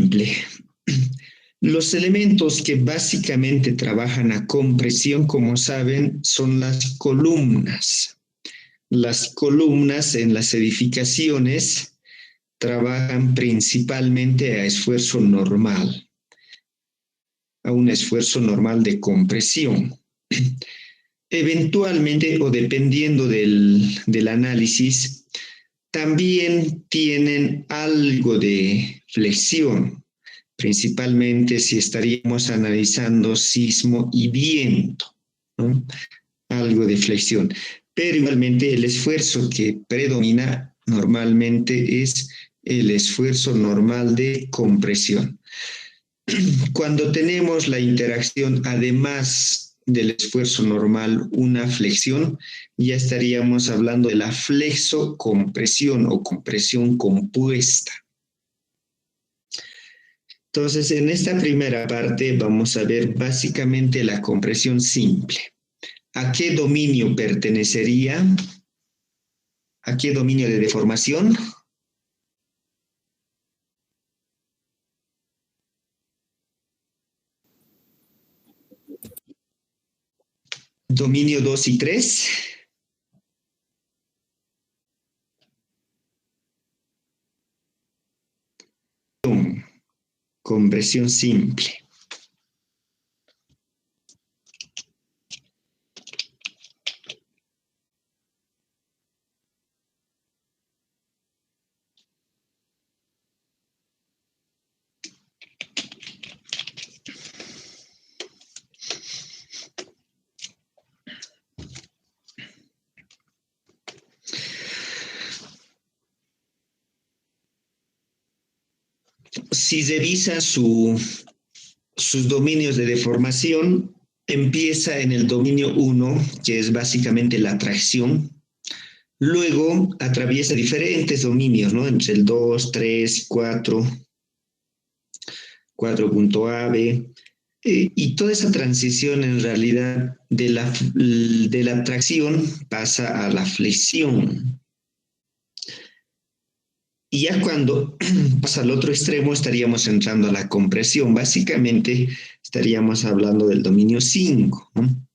simple. Los elementos que básicamente trabajan a compresión, como saben, son las columnas. Las columnas en las edificaciones trabajan principalmente a esfuerzo normal, a un esfuerzo normal de compresión. Eventualmente, o dependiendo del análisis, también tienen algo de flexión, principalmente si estaríamos analizando sismo y viento, ¿no? Algo de flexión. Pero igualmente el esfuerzo que predomina normalmente es el esfuerzo normal de compresión. Cuando tenemos la interacción, además del esfuerzo normal, una flexión, ya estaríamos hablando de la flexocompresión o compresión compuesta. Entonces, en esta primera parte vamos a ver básicamente la compresión simple. ¿A qué dominio pertenecería? ¿A qué dominio de deformación? Dominio 2 y 3. Compresión simple. Si revisa sus dominios de deformación, empieza en el dominio 1, que es básicamente la tracción. Luego atraviesa diferentes dominios, ¿no? Entre el 2, 3, 4, 4.AB. Y toda esa transición en realidad de la tracción pasa a la flexión. Y ya cuando pasa al otro extremo estaríamos entrando a la compresión. Básicamente estaríamos hablando del dominio 5, ¿no?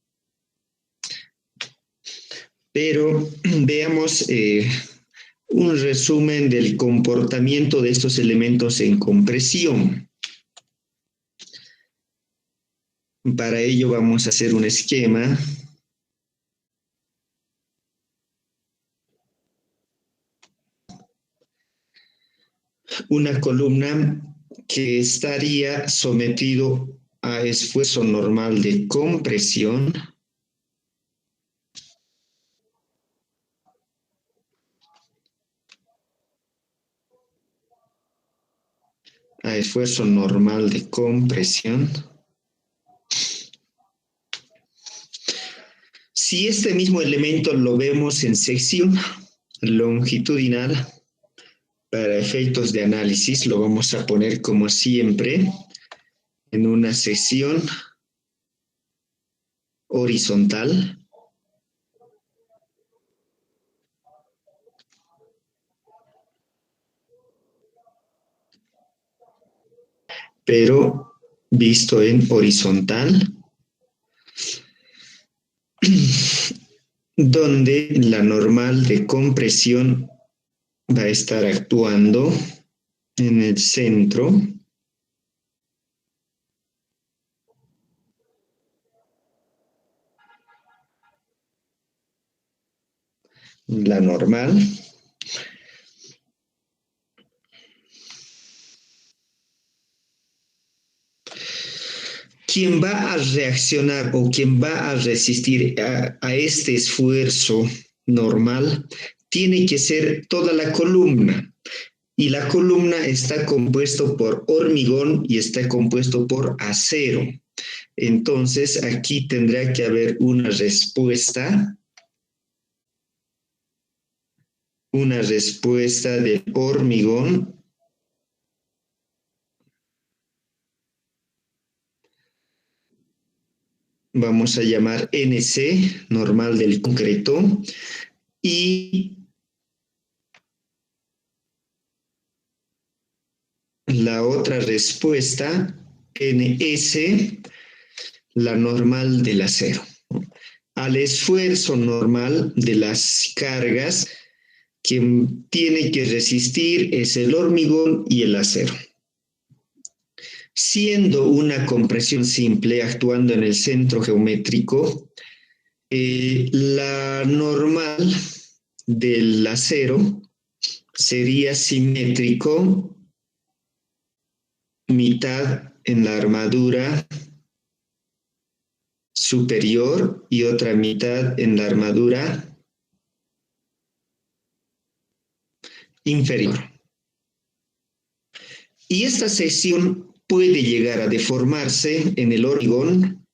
Pero veamos un resumen del comportamiento de estos elementos en compresión. Para ello vamos a hacer un esquema. Una columna que estaría sometido a esfuerzo normal de compresión. A esfuerzo normal de compresión. Si este mismo elemento lo vemos en sección longitudinal, para efectos de análisis lo vamos a poner como siempre en una sección horizontal. Pero visto en horizontal, donde la normal de compresión va a estar actuando en el centro. La normal. Quien va a reaccionar o quien va a resistir a este esfuerzo normal tiene que ser toda la columna. Y la columna está compuesto por hormigón y está compuesto por acero. Entonces aquí tendrá que haber una respuesta del hormigón vamos a llamar NC, normal del concreto, y la otra respuesta, NS, la normal del acero. Al esfuerzo normal de las cargas, quien tiene que resistir es el hormigón y el acero. Siendo una compresión simple actuando en el centro geométrico, la normal del acero sería simétrico, mitad en la armadura superior y otra mitad en la armadura inferior. Y esta sección puede llegar a deformarse en el hormigón.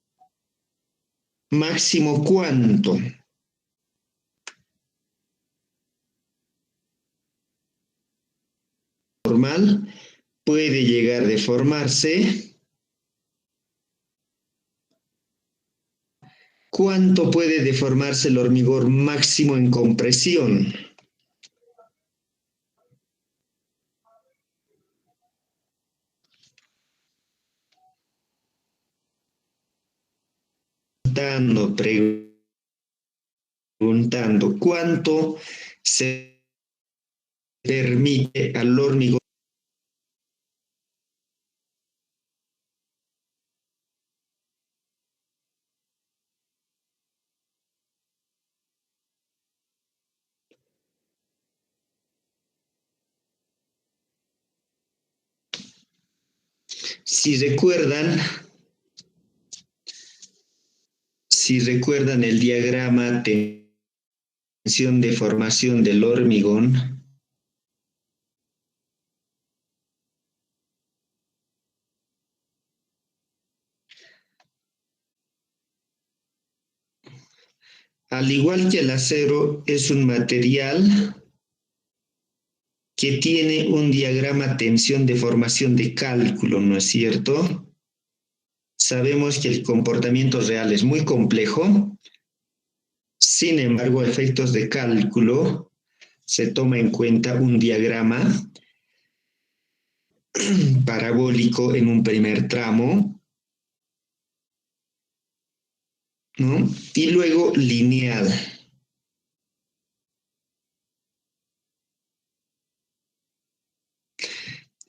¿Máximo cuánto? Normal puede llegar a deformarse. ¿Cuánto puede deformarse el hormigón máximo en compresión? Preguntando cuánto se permite al hormigón. Si recuerdan el diagrama de tensión de formación del hormigón, al igual que el acero, es un material que tiene un diagrama tensión de formación de cálculo, ¿no es cierto? Sabemos que el comportamiento real es muy complejo. Sin embargo, a efectos de cálculo, se toma en cuenta un diagrama parabólico en un primer tramo, ¿no? Y luego lineal.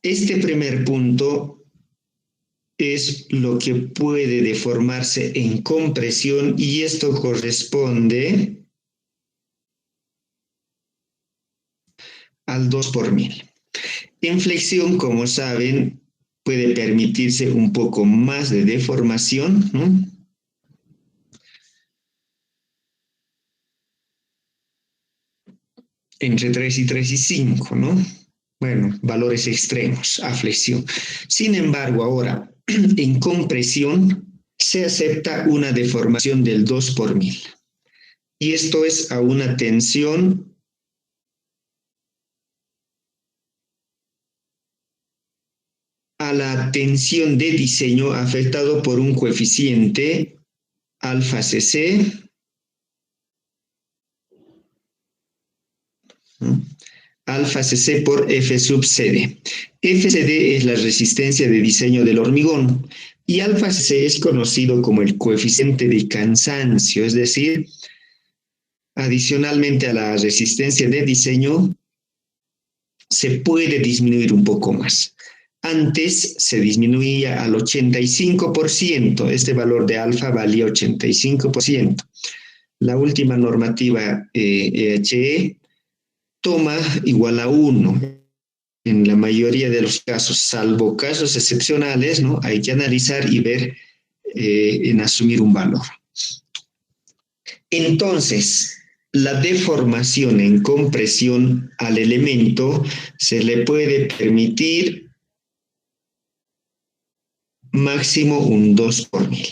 Este primer punto es lo que puede deformarse en compresión y esto corresponde al 2 por 1000. En flexión, como saben, puede permitirse un poco más de deformación, ¿no? Entre 3 y 3 y 5, ¿no? Bueno, valores extremos a flexión. Sin embargo, ahora, en compresión, se acepta una deformación del 2 por 1000. Y esto es a una tensión a la tensión de diseño afectado por un coeficiente alfa cc, ¿no? Alfa cc por F sub CD. FCD es la resistencia de diseño del hormigón y alfa cc es conocido como el coeficiente de cansancio, es decir, adicionalmente a la resistencia de diseño, se puede disminuir un poco más. Antes se disminuía al 85%, este valor de alfa valía 85%. La última normativa EHE toma igual a 1. En la mayoría de los casos, salvo casos excepcionales, ¿no? Hay que analizar y ver en asumir un valor. Entonces, la deformación en compresión al elemento se le puede permitir máximo un 2 por 1000.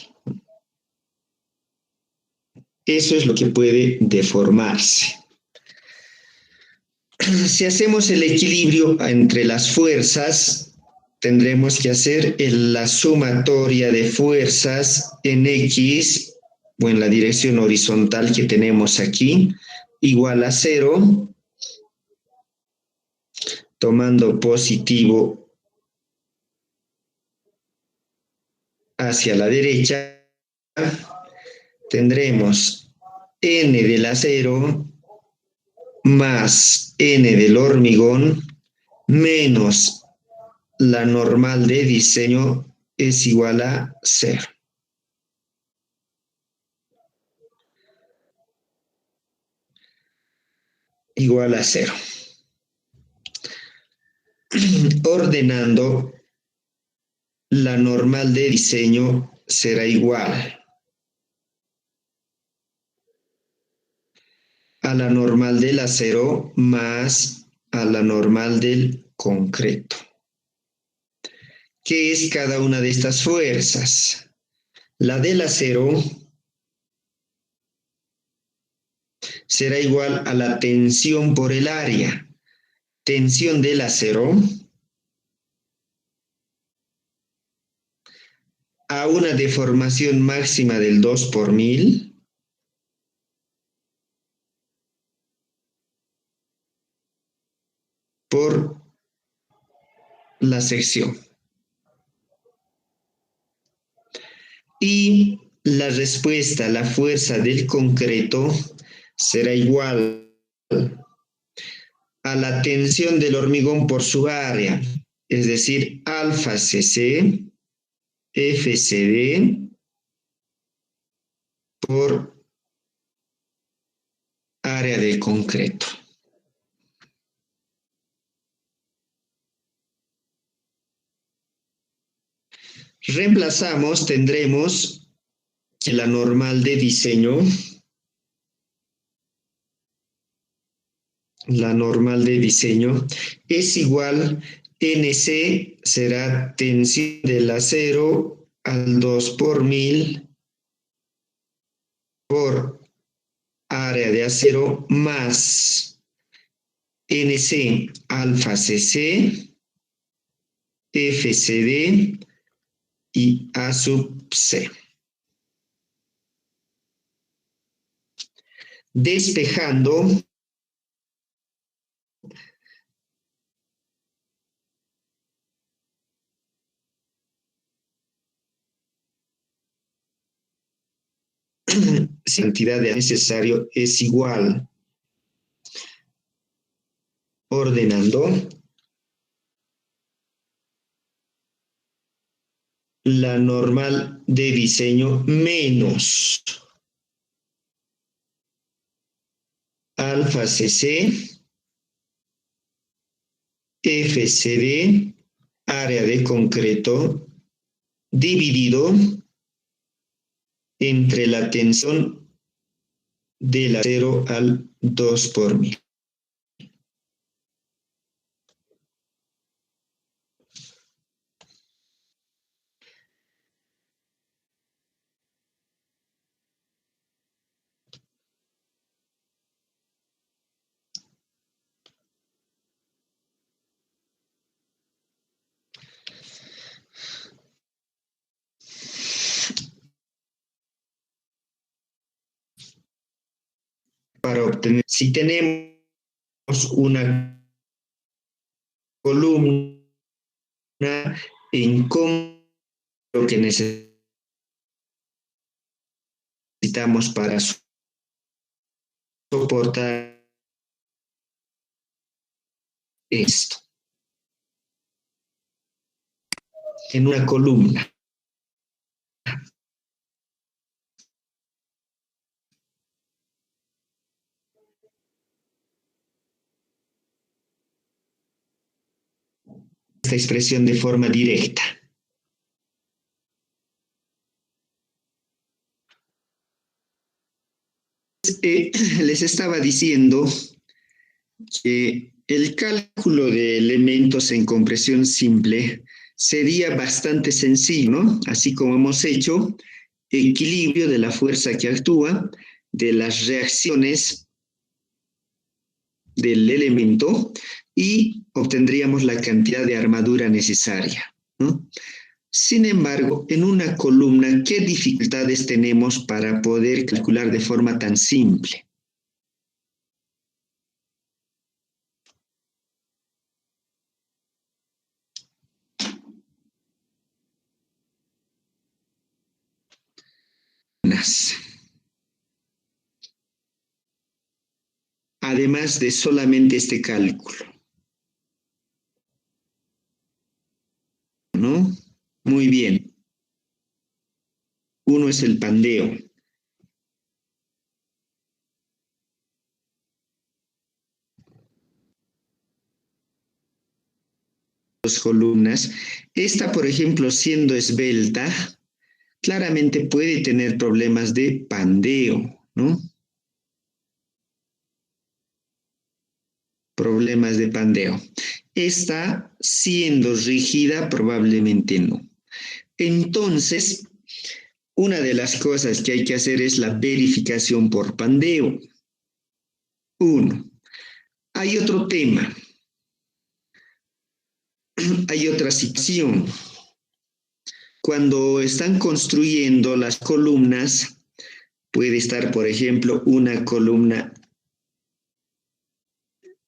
Eso es lo que puede deformarse. Si hacemos el equilibrio entre las fuerzas, tendremos que hacer la sumatoria de fuerzas en X o en la dirección horizontal que tenemos aquí, igual a 0, tomando positivo hacia la derecha, tendremos N del acero más N del hormigón menos la normal de diseño es igual a 0. Igual a 0. Ordenando, la normal de diseño será igual a la normal del acero más a la normal del concreto. ¿Qué es cada una de estas fuerzas? La del acero será igual a la tensión por el área. Tensión del acero a una deformación máxima del 2 por 1000 por la sección. Y la respuesta, la fuerza del concreto, será igual a la tensión del hormigón por su área, es decir, alfa cc FCD por área del concreto. Reemplazamos, tendremos que la normal de diseño, es igual, NC será tensión del acero al 2 por 1000 por área de acero más NC alfa CC, FCD y A sub C. Despejando, si la cantidad de necesario es igual, ordenando, la normal de diseño menos alfa CC, FCD, área de concreto, dividido entre la tensión del acero al 2 por 1000. Para obtener, si tenemos una columna en lo que necesitamos para soportar esto en una columna. Esta expresión de forma directa. Les estaba diciendo que el cálculo de elementos en compresión simple sería bastante sencillo, ¿no? Así como hemos hecho equilibrio de la fuerza que actúa, de las reacciones del elemento y obtendríamos la cantidad de armadura necesaria, ¿no? Sin embargo, en una columna, ¿qué dificultades tenemos para poder calcular de forma tan simple? además de solamente este cálculo, ¿no? Muy bien. Uno es el pandeo. Dos columnas. Esta, por ejemplo, siendo esbelta, claramente puede tener problemas de pandeo, ¿no? Problemas de pandeo. Esta, siendo rígida, probablemente no. Entonces, una de las cosas que hay que hacer es la verificación por pandeo. Uno. Hay otro tema. Hay otra situación. Cuando están construyendo las columnas, puede estar, por ejemplo, una columna,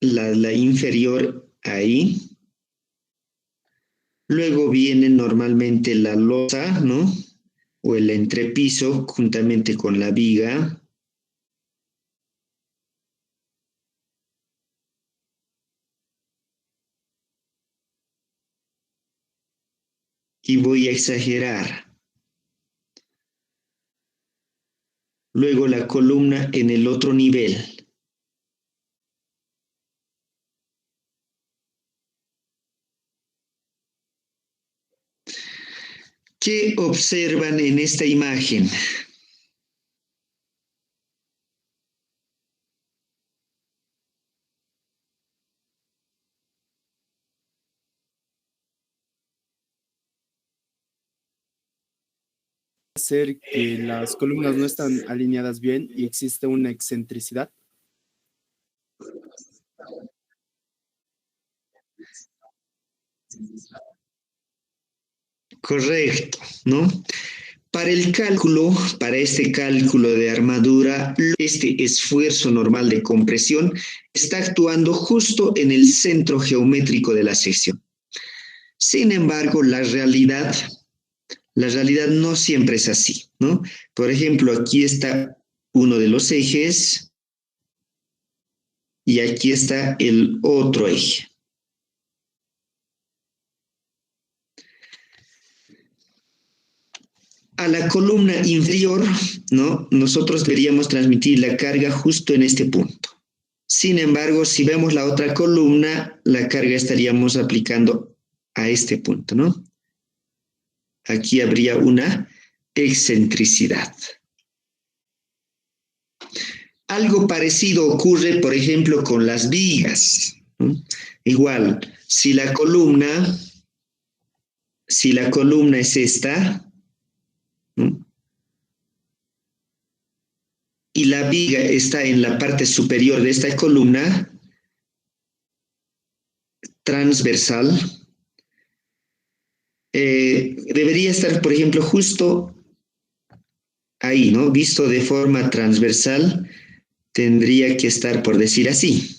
la inferior ahí. Luego viene normalmente la losa, ¿no? O el entrepiso juntamente con la viga. Y voy a exagerar. Luego la columna en el otro nivel. ¿Qué observan en esta imagen? Ser que las columnas no están alineadas bien y existe una excentricidad. Correcto, ¿no? Para el cálculo, para este cálculo de armadura, este esfuerzo normal de compresión está actuando justo en el centro geométrico de la sección. Sin embargo, la realidad no siempre es así, ¿no? Por ejemplo, aquí está uno de los ejes y aquí está el otro eje. A la columna inferior, ¿no? Nosotros deberíamos transmitir la carga justo en este punto. Sin embargo, si vemos la otra columna, la carga estaríamos aplicando a este punto, ¿no? Aquí habría una excentricidad. Algo parecido ocurre, por ejemplo, con las vigas, ¿no? Igual, si la columna es esta, ¿no? Y la viga está en la parte superior de esta columna transversal, debería estar, por ejemplo, justo ahí, ¿no? Visto de forma transversal, tendría que estar, por decir así.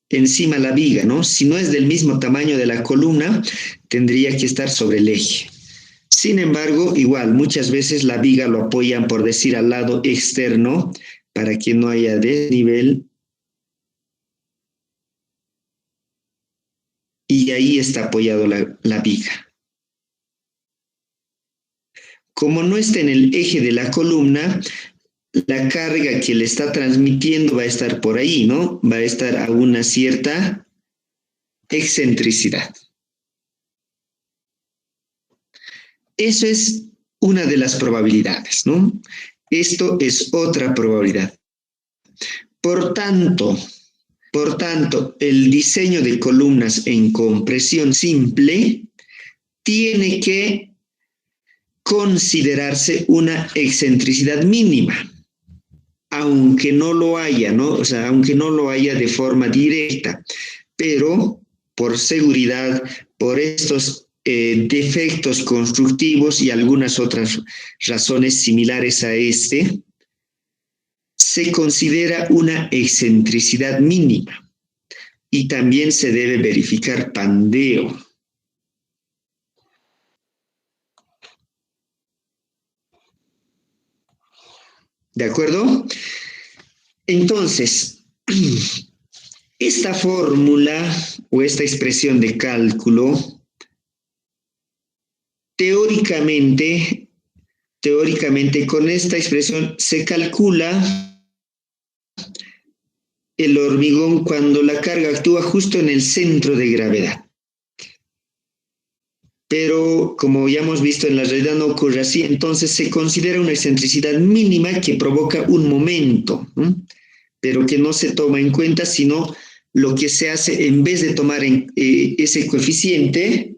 Encima la viga, ¿no? Si no es del mismo tamaño de la columna, tendría que estar sobre el eje. Sin embargo, igual, muchas veces la viga lo apoyan, por decir, al lado externo, para que no haya desnivel. Y ahí está apoyado la viga. Como no está en el eje de la columna, la carga que le está transmitiendo va a estar por ahí, ¿no? Va a estar a una cierta excentricidad. Eso es una de las probabilidades, ¿no? Esto es otra probabilidad. Por tanto, el diseño de columnas en compresión simple tiene que considerarse una excentricidad mínima, aunque no lo haya, ¿no? O sea, aunque no lo haya de forma directa, pero por seguridad, por estos defectos constructivos y algunas otras razones similares a este, se considera una excentricidad mínima y también se debe verificar pandeo. ¿De acuerdo? Entonces, esta fórmula o esta expresión de cálculo, teóricamente con esta expresión se calcula el hormigón cuando la carga actúa justo en el centro de gravedad. Pero como ya hemos visto, en la realidad no ocurre así, entonces se considera una excentricidad mínima que provoca un momento, ¿no? Pero que no se toma en cuenta, sino lo que se hace en vez de tomar ese coeficiente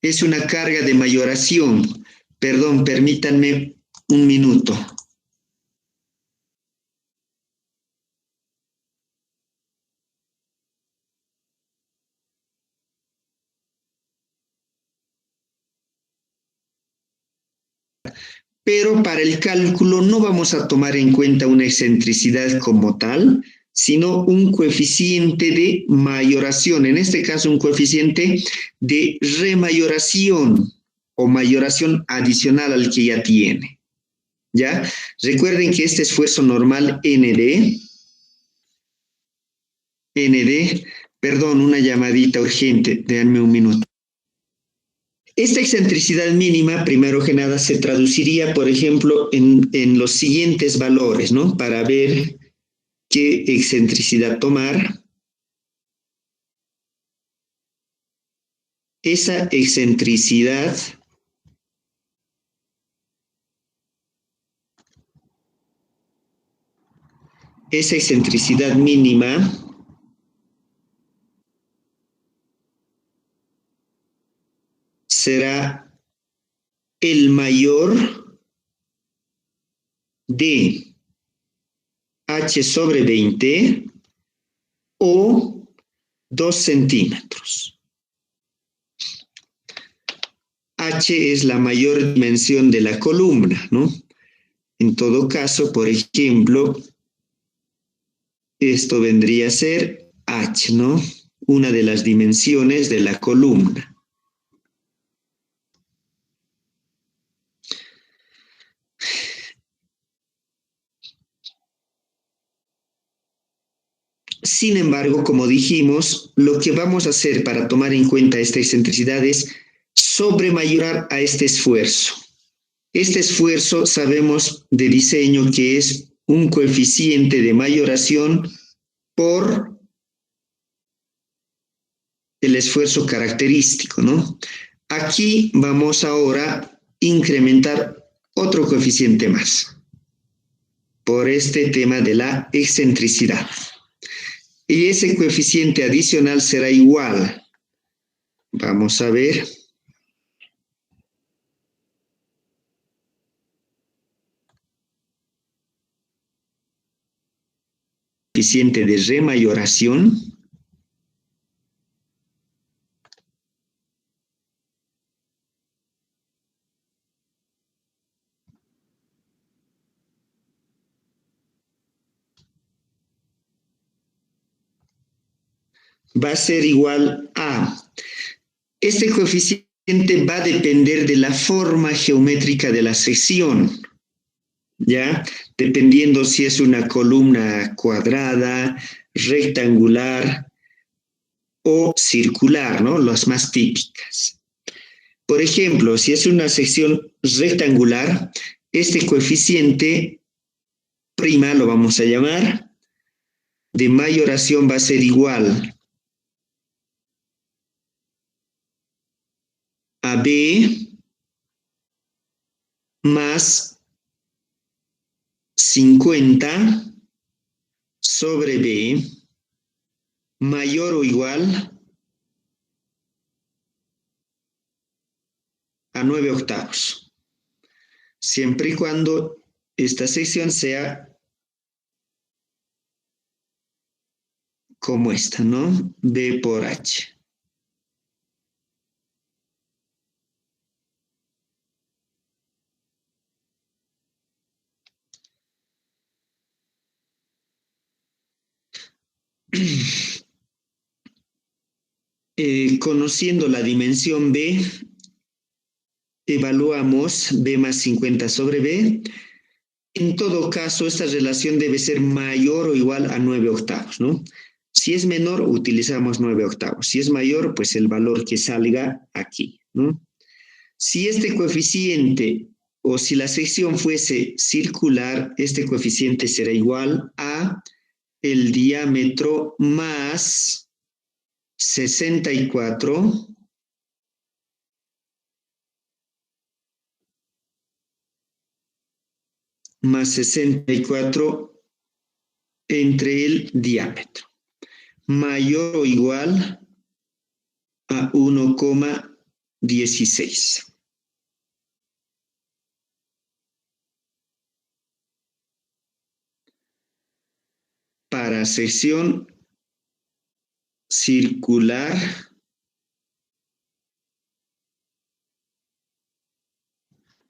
es una carga de mayoración. Perdón, permítanme un minuto. Pero para el cálculo no vamos a tomar en cuenta una excentricidad como tal, sino un coeficiente de mayoración, en este caso un coeficiente de remayoración o mayoración adicional al que ya tiene. ¿Ya? Recuerden que este esfuerzo normal perdón, una llamadita urgente, déjenme un minuto. Esta excentricidad mínima, primero que nada, se traduciría, por ejemplo, en los siguientes valores, ¿no? Para ver qué excentricidad tomar. Esa excentricidad mínima será el mayor de h sobre 20 o 2 centímetros. H es la mayor dimensión de la columna, ¿no? En todo caso, por ejemplo, esto vendría a ser h, ¿no? Una de las dimensiones de la columna. Sin embargo, como dijimos, lo que vamos a hacer para tomar en cuenta esta excentricidad es sobremayorar a este esfuerzo. Este esfuerzo sabemos de diseño que es un coeficiente de mayoración por el esfuerzo característico, ¿no? Aquí vamos ahora a incrementar otro coeficiente más por este tema de la excentricidad. Y ese coeficiente adicional será igual. Vamos a ver. Coeficiente de remayoración. Va a ser igual a. Este coeficiente va a depender de la forma geométrica de la sección, ¿ya? Dependiendo si es una columna cuadrada, rectangular o circular, ¿no? Las más típicas. Por ejemplo, si es una sección rectangular, este coeficiente prima, lo vamos a llamar, de mayoración va a ser igual a B más 50 sobre B mayor o igual a 9 octavos. Siempre y cuando esta sección sea como esta, ¿no? B por H. Conociendo la dimensión B, evaluamos B más 50 sobre B. En todo caso, esta relación debe ser mayor o igual a 9 octavos, ¿no? Si es menor, utilizamos 9 octavos. Si es mayor, pues el valor que salga aquí, ¿no? Si este coeficiente o si la sección fuese circular, este coeficiente será igual a el diámetro más 64 más 64 entre el diámetro, mayor o igual a 1,16. Para sección circular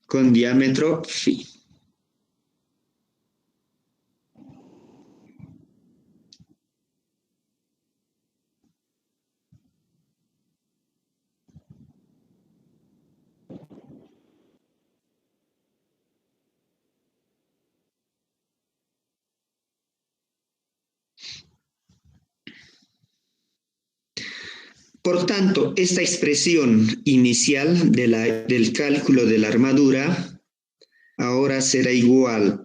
con diámetro phi. Por tanto, esta expresión inicial del cálculo de la armadura ahora será igual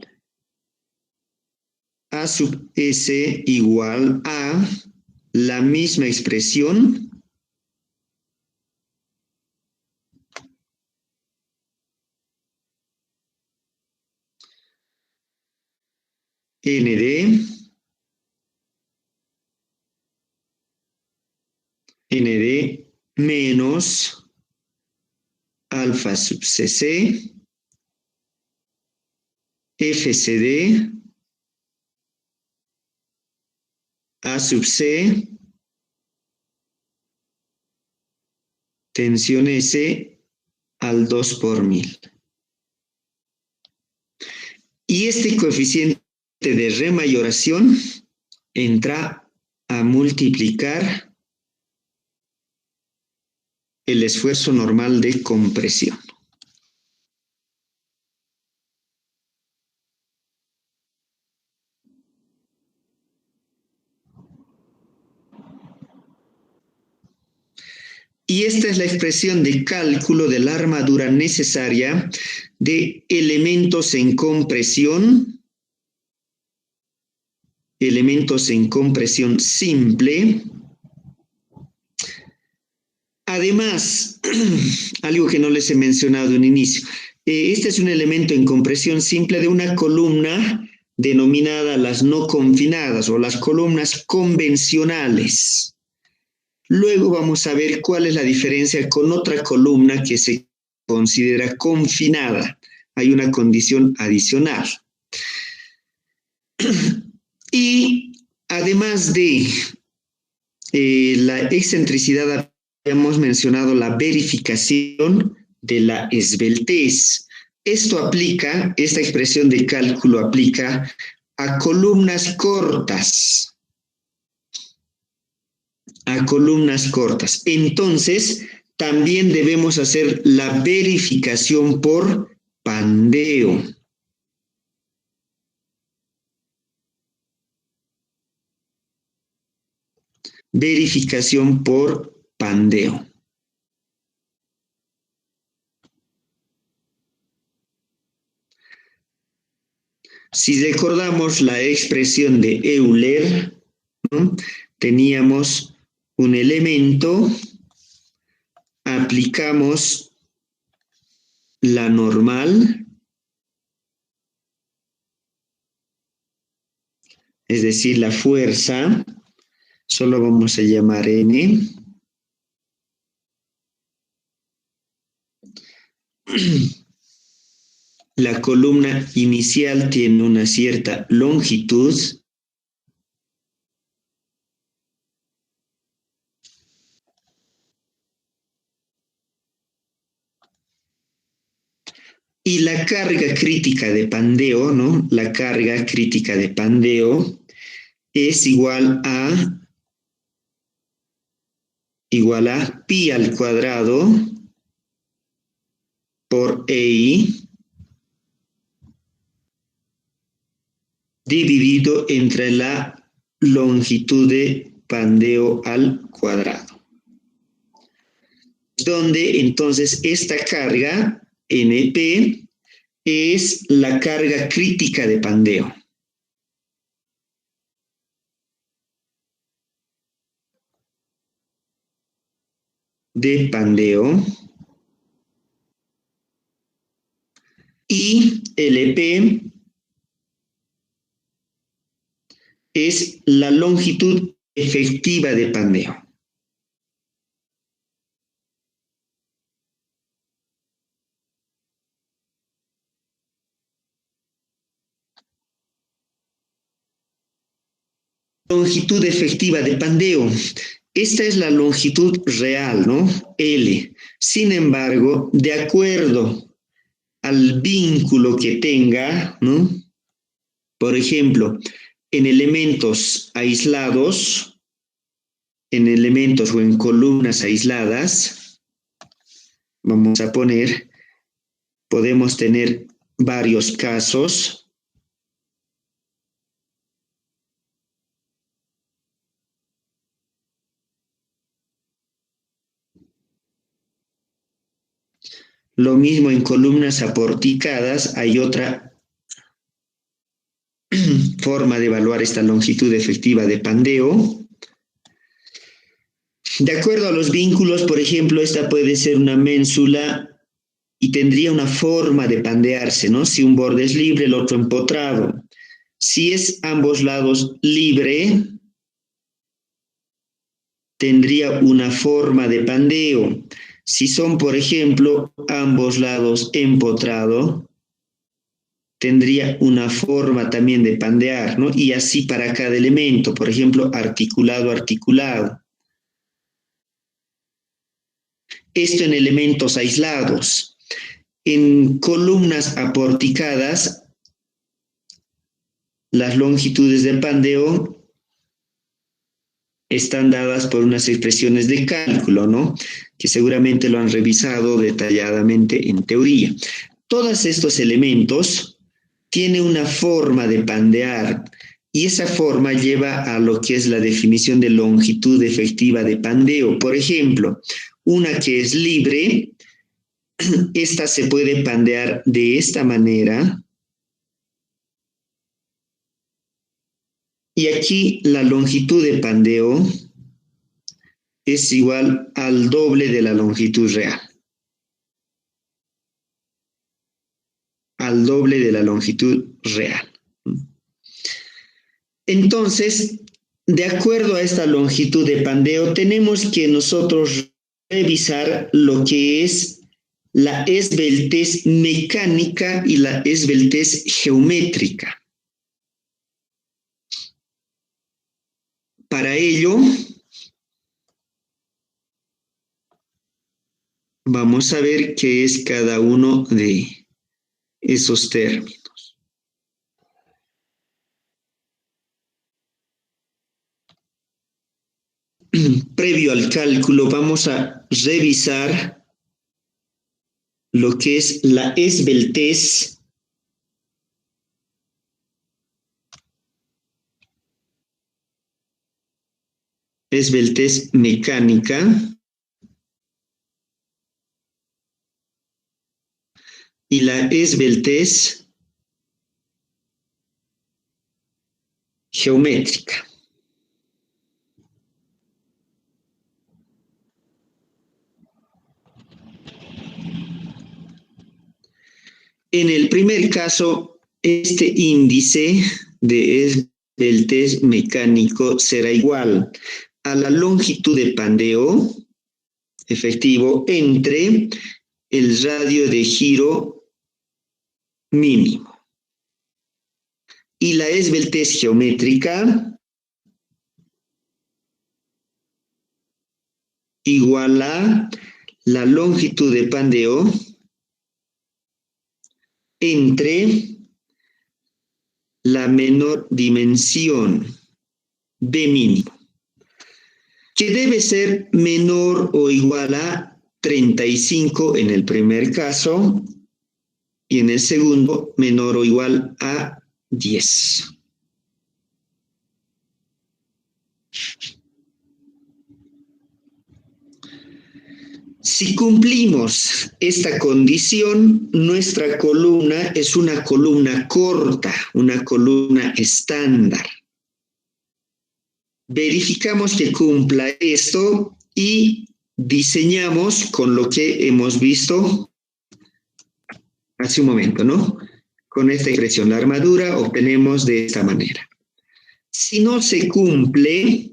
a sub s igual a la misma expresión nd menos alfa sub cc fcd a sub c tensión S al 2 por 1000. Y este coeficiente de remayoración entra a multiplicar el esfuerzo normal de compresión. Y esta es la expresión de cálculo de la armadura necesaria de elementos en compresión simple. Además, algo que no les he mencionado en inicio, este es un elemento en compresión simple de una columna denominada las no confinadas o las columnas convencionales. Luego vamos a ver cuál es la diferencia con otra columna que se considera confinada. Hay una condición adicional. Y además de la excentricidad, hemos mencionado la verificación de la esbeltez. Esta expresión de cálculo aplica a columnas cortas. Entonces, también debemos hacer la verificación por pandeo. Verificación por pandeo. Si recordamos la expresión de Euler, ¿no? Teníamos un elemento, aplicamos la normal, es decir, la fuerza, solo vamos a llamar N. La columna inicial tiene una cierta longitud. Y la carga crítica de pandeo, ¿no? La carga crítica de pandeo es igual a pi al cuadrado por EI dividido entre la longitud de pandeo al cuadrado. Donde entonces esta carga, NP, es la carga crítica de pandeo. Y LP es la longitud efectiva de pandeo. Longitud efectiva de pandeo. Esta es la longitud real, ¿no? L. Sin embargo, de acuerdo al vínculo que tenga, ¿no? Por ejemplo, en elementos aislados, en elementos o en columnas aisladas, vamos a poner, podemos tener varios casos. Lo mismo en columnas aporticadas, hay otra forma de evaluar esta longitud efectiva de pandeo. De acuerdo a los vínculos, por ejemplo, esta puede ser una ménsula y tendría una forma de pandearse, ¿no? Si un borde es libre, el otro empotrado. Si es ambos lados libre, tendría una forma de pandeo. Si son, por ejemplo, ambos lados empotrado, tendría una forma también de pandear, ¿no? Y así para cada elemento, por ejemplo, articulado, articulado. Esto en elementos aislados. En columnas aporticadas, las longitudes de pandeo están dadas por unas expresiones de cálculo, ¿no? Que seguramente lo han revisado detalladamente en teoría. Todos estos elementos tienen una forma de pandear y esa forma lleva a lo que es la definición de longitud efectiva de pandeo. Por ejemplo, una que es libre, esta se puede pandear de esta manera. Y aquí la longitud de pandeo es igual al doble de la longitud real. Al doble de la longitud real. Entonces, de acuerdo a esta longitud de pandeo, tenemos que nosotros revisar lo que es la esbeltez mecánica y la esbeltez geométrica. Para ello, vamos a ver qué es cada uno de esos términos. Previo al cálculo, vamos a revisar lo que es la esbeltez mecánica y la esbeltez geométrica. En el primer caso, este índice de esbeltez mecánico será igual a la longitud de pandeo efectivo entre el radio de giro mínimo. Y la esbeltez geométrica igual a la longitud de pandeo entre la menor dimensión B mínimo, que debe ser menor o igual a 35 en el primer caso y en el segundo menor o igual a 10. Si cumplimos esta condición, nuestra columna es una columna corta, una columna estándar. Verificamos que cumpla esto y diseñamos con lo que hemos visto hace un momento, ¿no? Con esta expresión, la armadura obtenemos de esta manera. Si no se cumple,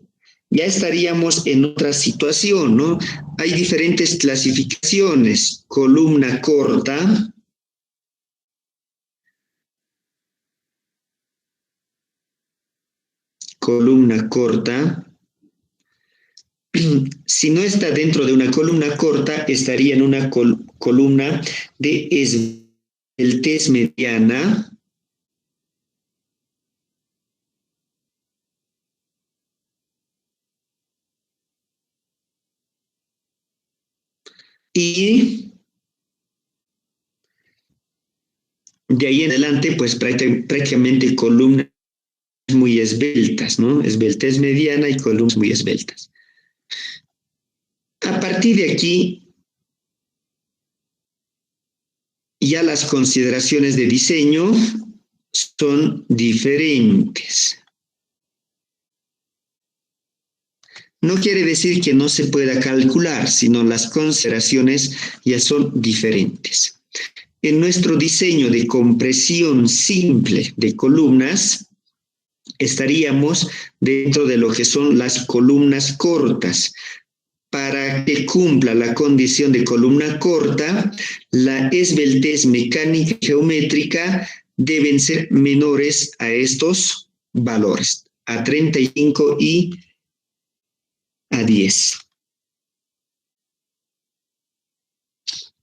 ya estaríamos en otra situación, ¿no? Hay diferentes clasificaciones. Columna corta, columna corta. Si no está dentro de una columna corta, estaría en una columna de esbeltez mediana. Y de ahí en adelante, pues prácticamente columnas muy esbeltas, ¿no? Esbeltez mediana y columnas muy esbeltas. A partir de aquí, ya las consideraciones de diseño son diferentes. No quiere decir que no se pueda calcular, sino las consideraciones ya son diferentes. En nuestro diseño de compresión simple de columnas, estaríamos dentro de lo que son las columnas cortas. Para que cumpla la condición de columna corta, la esbeltez mecánica y geométrica deben ser menores a estos valores, a 35 y a 10.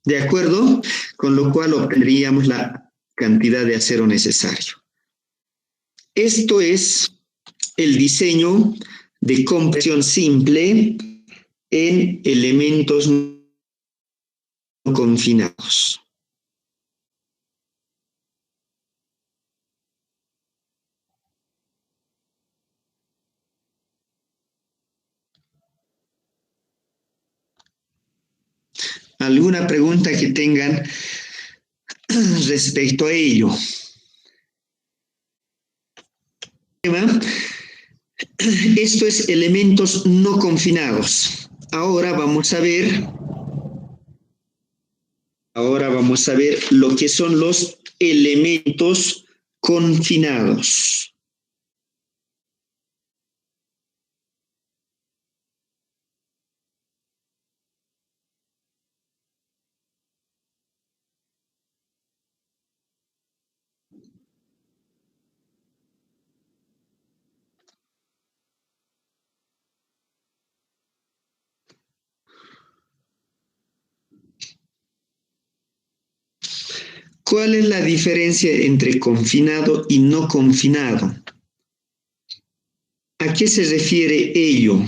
¿De acuerdo? Con lo cual obtendríamos la cantidad de acero necesario. Esto es el diseño de compresión simple en elementos no confinados. ¿Alguna pregunta que tengan respecto a ello? Esto es elementos no confinados. Ahora vamos a ver lo que son los elementos confinados. ¿Cuál es la diferencia entre confinado y no confinado? ¿A qué se refiere ello?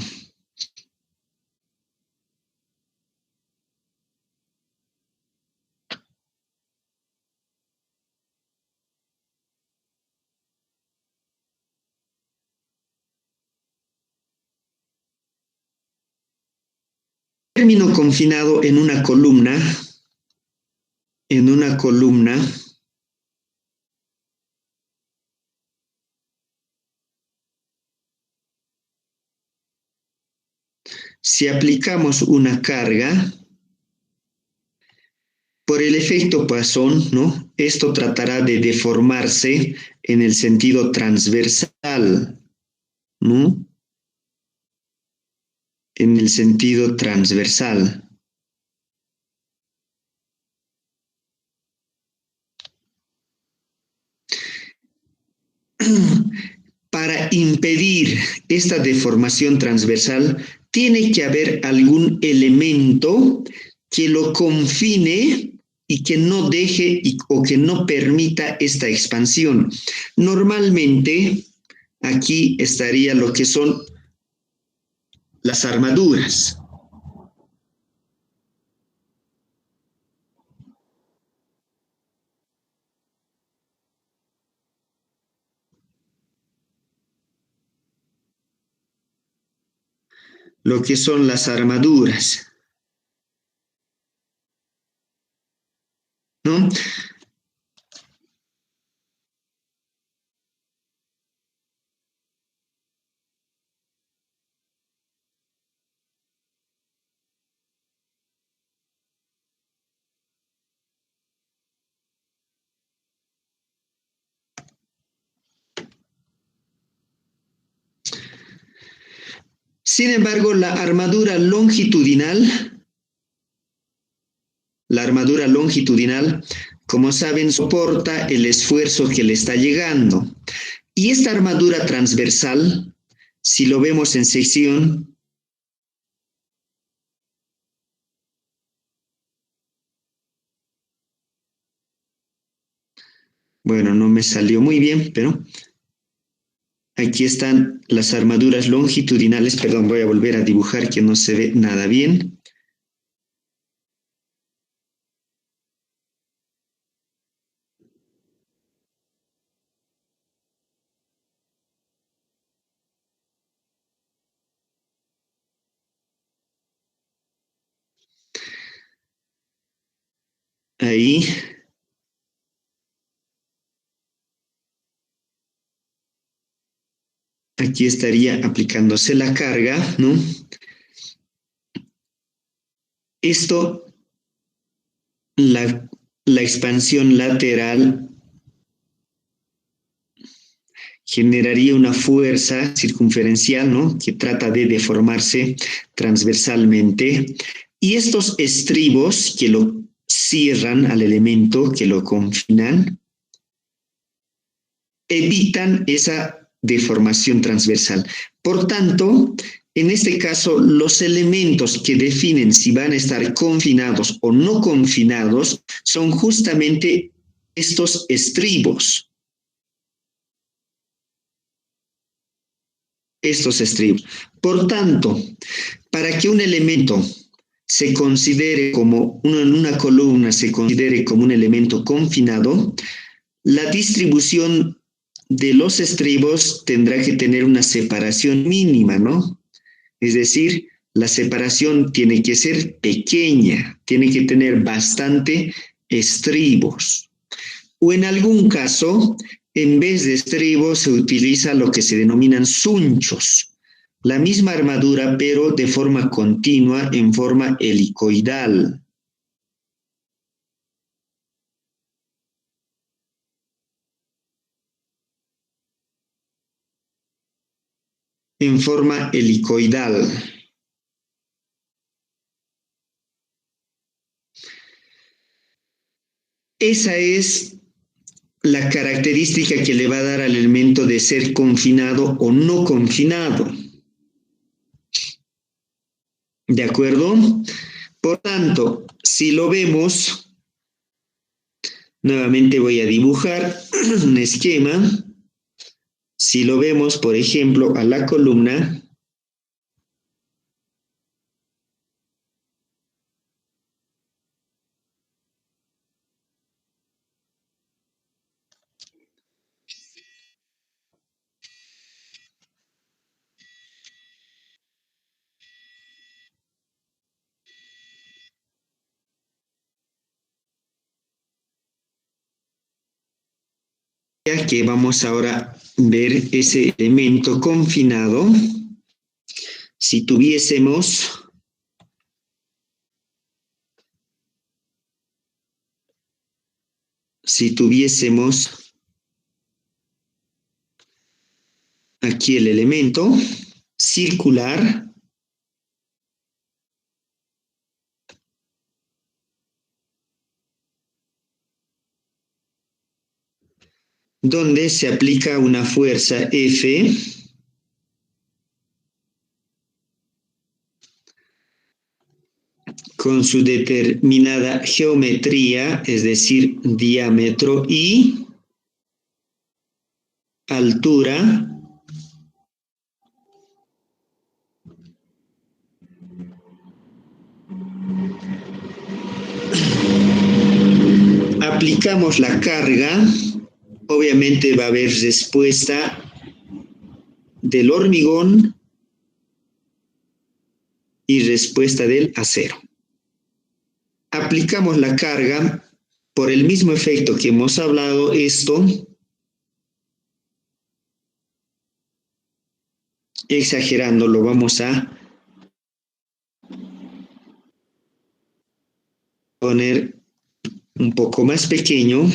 El término confinado en una columna si aplicamos una carga, por el efecto Poisson, ¿no? Esto tratará de deformarse en el sentido transversal, ¿no? En el sentido transversal. Para impedir esta deformación transversal, tiene que haber algún elemento que lo confine y que no deje o que no permita esta expansión. Normalmente, aquí estaría lo que son las armaduras. lo que son las armaduras, ¿no? Sin embargo, la armadura longitudinal, como saben, soporta el esfuerzo que le está llegando. Y esta armadura transversal, si lo vemos en sección, bueno, no me salió muy bien, pero aquí están las armaduras longitudinales. Perdón, voy a volver a dibujar que no se ve nada bien. Ahí. Aquí estaría aplicándose la carga, ¿no? Esto, la expansión lateral generaría una fuerza circunferencial, ¿no? Que trata de deformarse transversalmente. Y estos estribos que lo cierran al elemento, que lo confinan, evitan esa deformación transversal. Por tanto, en este caso, los elementos que definen si van a estar confinados o no confinados son justamente estos estribos. Estos estribos. Por tanto, para que un elemento se considere como una columna, se considere como un elemento confinado, la distribución de los estribos tendrá que tener una separación mínima, ¿no? Es decir, la separación tiene que ser pequeña, tiene que tener bastante estribos. O en algún caso, en vez de estribos se utiliza lo que se denominan sunchos, la misma armadura pero de forma continua en forma helicoidal. En forma helicoidal. Esa es la característica que le va a dar al elemento de ser confinado o no confinado. ¿De acuerdo? Por tanto, si lo vemos, nuevamente voy a dibujar un esquema. Si lo vemos, por ejemplo, a la columna, ya que vamos ahora a ver ese elemento confinado, si tuviésemos aquí el elemento circular, donde se aplica una fuerza F con su determinada geometría, es decir, diámetro y altura, aplicamos la carga, obviamente va a haber respuesta del hormigón y respuesta del acero. Aplicamos la carga por el mismo efecto que hemos hablado. Esto, exagerando, lo vamos a poner un poco más pequeño.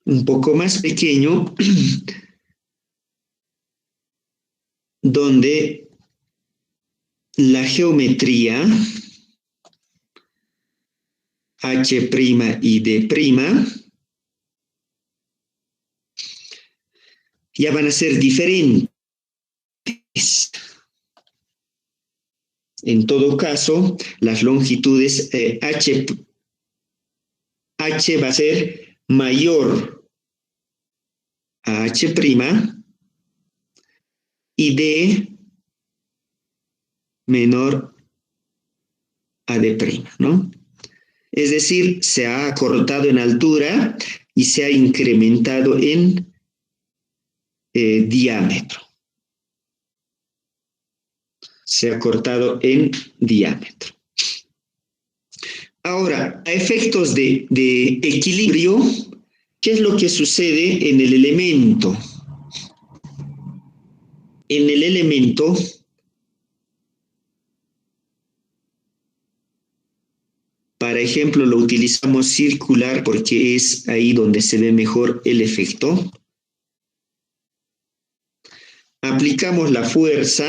Un poco más pequeño, donde la geometría H' y D' ya van a ser diferentes. En todo caso, las longitudes H va a ser mayor a H' y D menor a D', ¿no? Es decir, se ha acortado en altura y se ha incrementado en diámetro. Se ha cortado en diámetro. Ahora, a efectos de equilibrio, ¿qué es lo que sucede en el elemento? En el elemento, para ejemplo, lo utilizamos circular porque es ahí donde se ve mejor el efecto. Aplicamos la fuerza.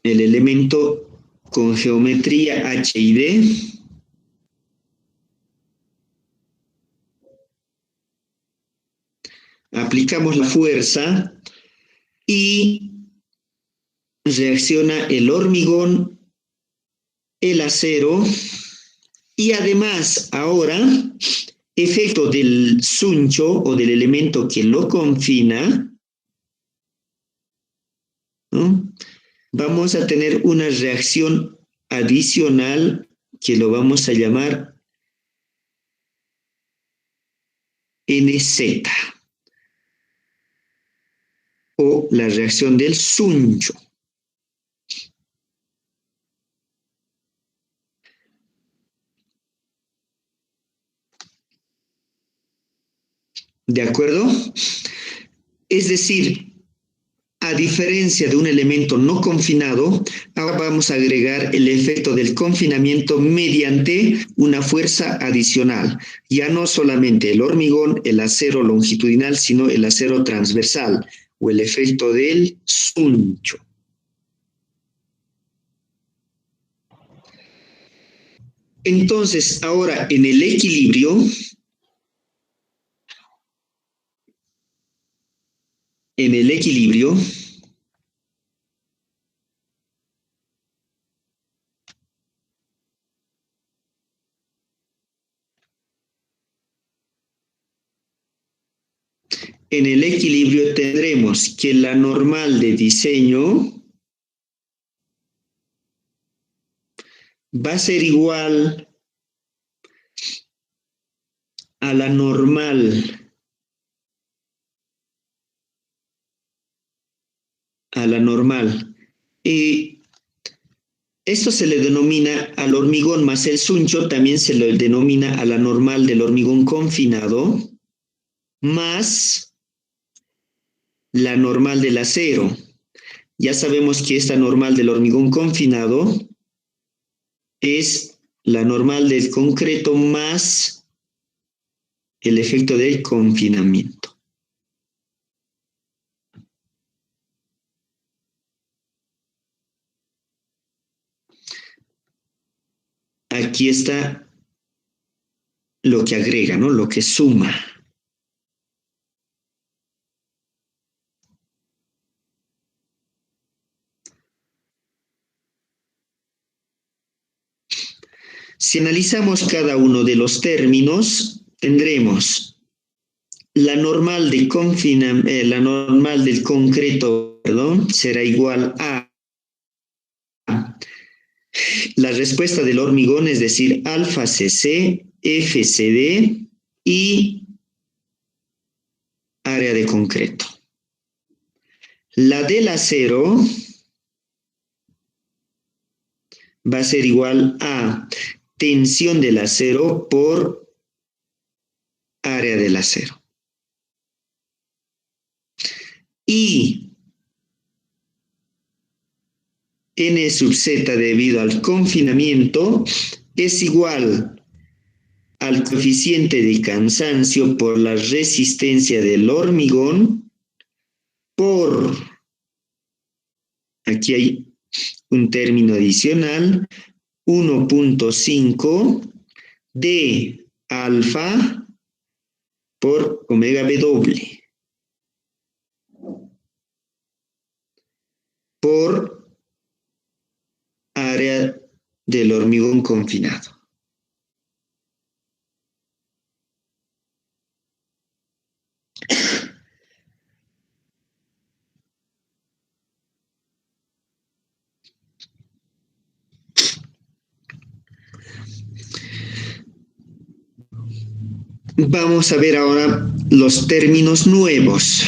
El elemento con geometría H y D. Aplicamos la fuerza y reacciona el hormigón, el acero y además ahora, efecto del suncho o del elemento que lo confina, ¿no? Vamos a tener una reacción adicional que lo vamos a llamar NZ o la reacción del suncho. ¿De acuerdo? Es decir, a diferencia de un elemento no confinado, ahora vamos a agregar el efecto del confinamiento mediante una fuerza adicional. Ya no solamente el hormigón, el acero longitudinal, sino el acero transversal o el efecto del suncho. Entonces, ahora en el equilibrio, en el equilibrio, tendremos que la normal de diseño va a ser igual a la normal Y esto se le denomina al hormigón más el suncho, también se le denomina a la normal del hormigón confinado, más la normal del acero. Ya sabemos que esta normal del hormigón confinado es la normal del concreto más el efecto del confinamiento. Aquí está lo que agrega, ¿no? Lo que suma. Si analizamos cada uno de los términos, tendremos la normal la normal del concreto, perdón, será igual a la respuesta del hormigón, es decir, alfa CC, FCD y área de concreto. La del acero va a ser igual a tensión del acero por área del acero. Y N sub Z debido al confinamiento es igual al coeficiente de cansancio por la resistencia del hormigón por, aquí hay un término adicional, 1.5 de alfa por omega W por área del hormigón confinado. Vamos a ver ahora los términos nuevos.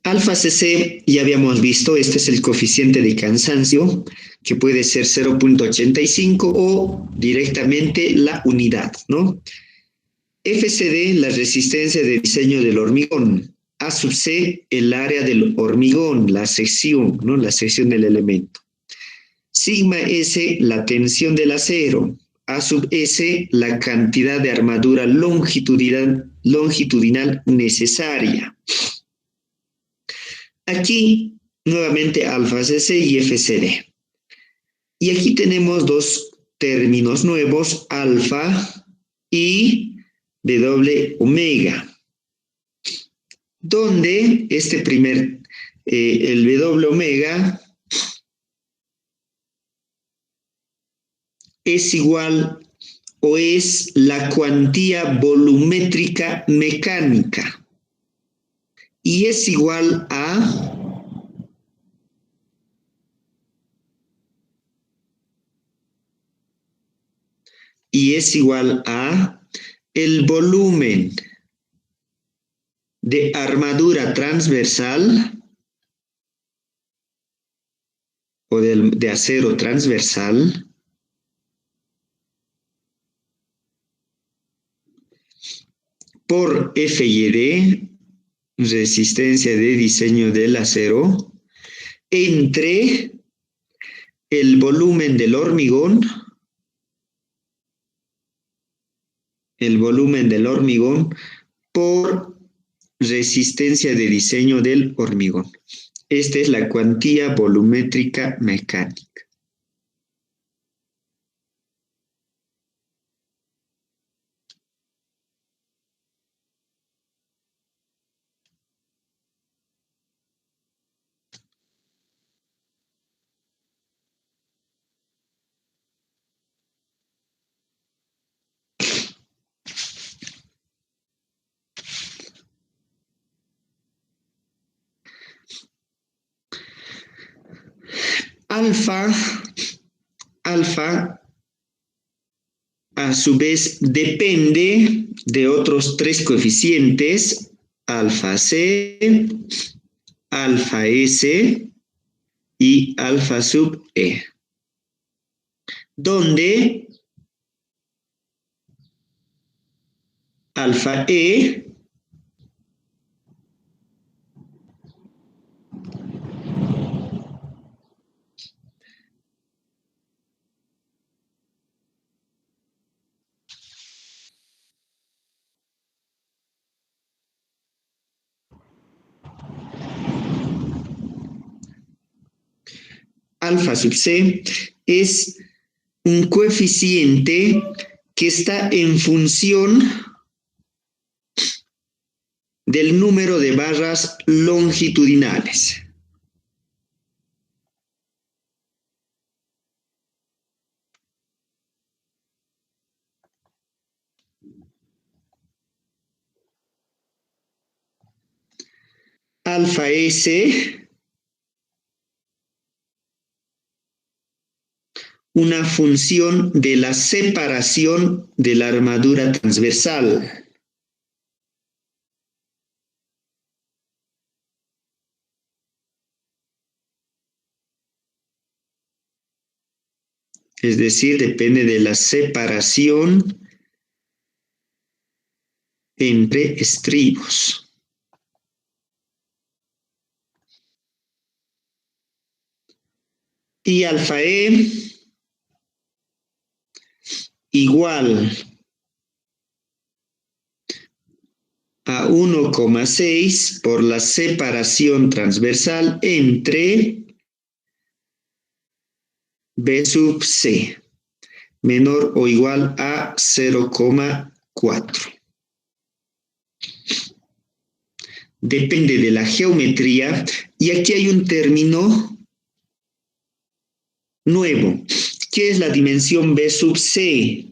Alfa CC ya habíamos visto, este es el coeficiente de cansancio, que puede ser 0.85 o directamente la unidad, ¿no? FCD, la resistencia de diseño del hormigón. A sub C, el área del hormigón, la sección, ¿no? La sección del elemento. Sigma S, la tensión del acero. A sub S, la cantidad de armadura longitudinal necesaria. Aquí, nuevamente, alfa CC y FCD. Y aquí tenemos dos términos nuevos, alfa y W omega, donde este primer, el W omega, es igual o es la cuantía volumétrica mecánica y es igual a el volumen de armadura transversal o de acero transversal por FYD, resistencia de diseño del acero, entre el volumen del hormigón, por resistencia de diseño del hormigón. Esta es la cuantía volumétrica mecánica. Alfa, a su vez, depende de otros tres coeficientes, alfa C, alfa S y alfa sub E, donde alfa E alfa sub C es un coeficiente que está en función del número de barras longitudinales. Alfa S, una función de la separación de la armadura transversal. Es decir, depende de la separación entre estribos. Y alfa E igual a 1,6 por la separación transversal entre B sub C, menor o igual a 0,4. Depende de la geometría, y aquí hay un término nuevo. ¿Qué es la dimensión B sub C?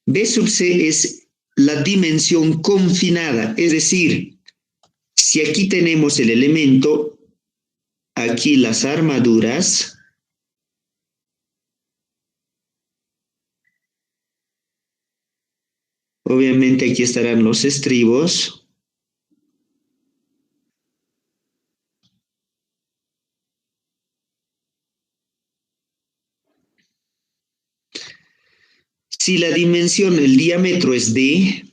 B sub C es la dimensión confinada, es decir, si aquí tenemos el elemento, aquí las armaduras, obviamente aquí estarán los estribos, si la dimensión, el diámetro es D,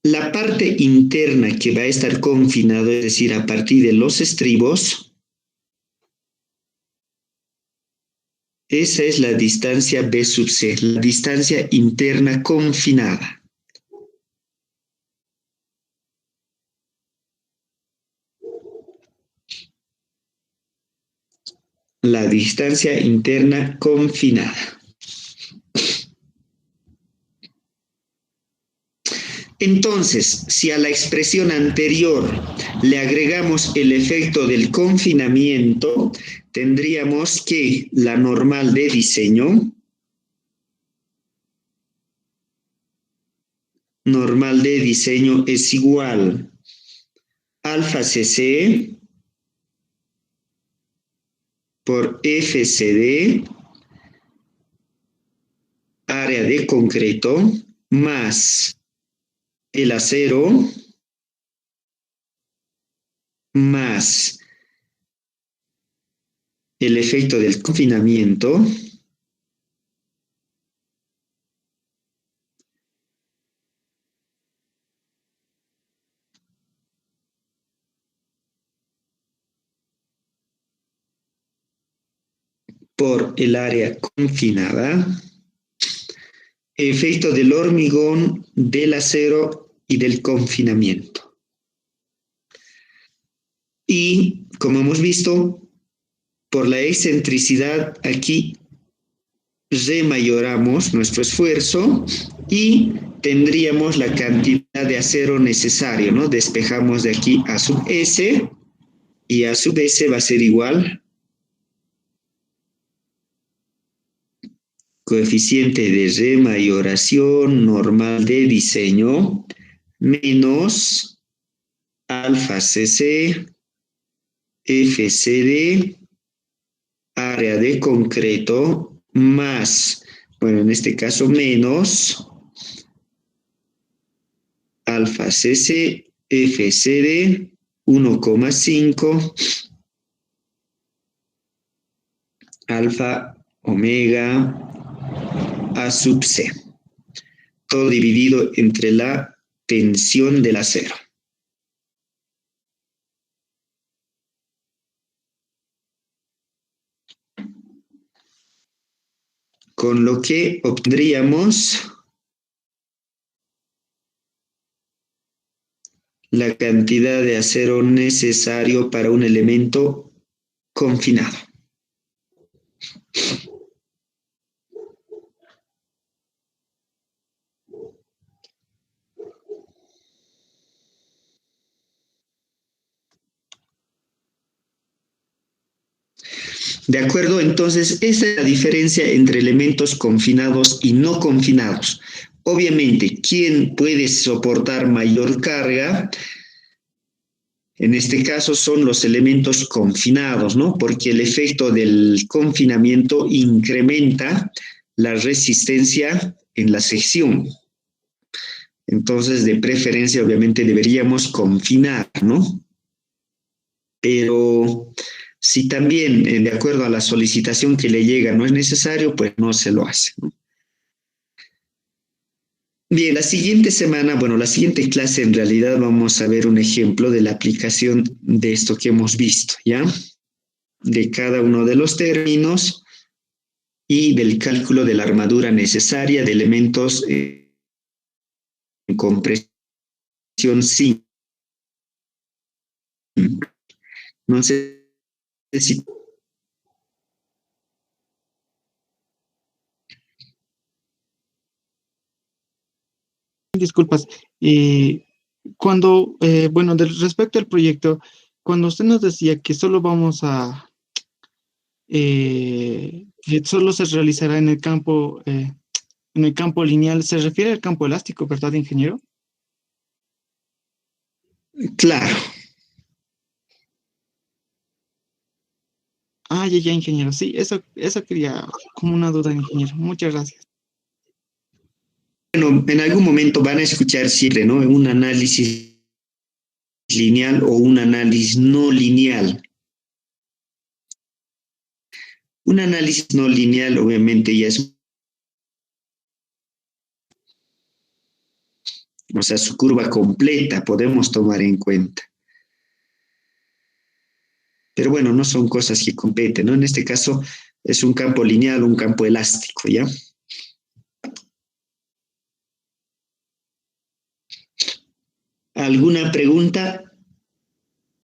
la parte interna que va a estar confinado, es decir, a partir de los estribos, esa es la distancia B sub C, la distancia interna confinada. La distancia interna confinada. Entonces, si a la expresión anterior le agregamos el efecto del confinamiento, tendríamos que la normal de diseño es igual alfa CC por FCD, área de concreto, más el acero, más el efecto del confinamiento, por el área confinada, efecto del hormigón, del acero y del confinamiento. Y, como hemos visto, por la excentricidad aquí remayoramos nuestro esfuerzo y tendríamos la cantidad de acero necesario, ¿no? Despejamos de aquí A sub S, y A sub S va a ser igual coeficiente de remayoración normal de diseño menos alfa CC FCD área de concreto más, bueno, en este caso menos alfa CC FCD 1,5 alfa omega A sub C, todo dividido entre la tensión del acero. Con lo que obtendríamos la cantidad de acero necesario para un elemento confinado. ¿De acuerdo? Entonces, esta es la diferencia entre elementos confinados y no confinados. Obviamente, ¿quién puede soportar mayor carga? En este caso son los elementos confinados, ¿no? Porque el efecto del confinamiento incrementa la resistencia en la sección. Entonces, de preferencia, obviamente, deberíamos confinar, ¿no? Pero si también, de acuerdo a la solicitación que le llega, no es necesario, pues no se lo hace, ¿no? Bien, la siguiente semana, bueno, la siguiente clase en realidad vamos a ver un ejemplo de la aplicación de esto que hemos visto, ¿ya? De cada uno de los términos y del cálculo de la armadura necesaria de elementos en compresión sin. No sé si... Disculpas. Bueno, respecto al proyecto, cuando usted nos decía que solo que solo se realizará en el campo lineal, se refiere al campo elástico, ¿verdad, ingeniero? Claro. Ah, ya, ingeniero. Sí, eso quería como una duda, ingeniero. Muchas gracias. Bueno, en algún momento van a escuchar siempre, ¿no? Un análisis lineal o un análisis no lineal. Un análisis no lineal obviamente ya es, o sea, su curva completa podemos tomar en cuenta. Pero bueno, no son cosas que competen, ¿no? En este caso es un campo lineal, un campo elástico, ¿ya? ¿Alguna pregunta?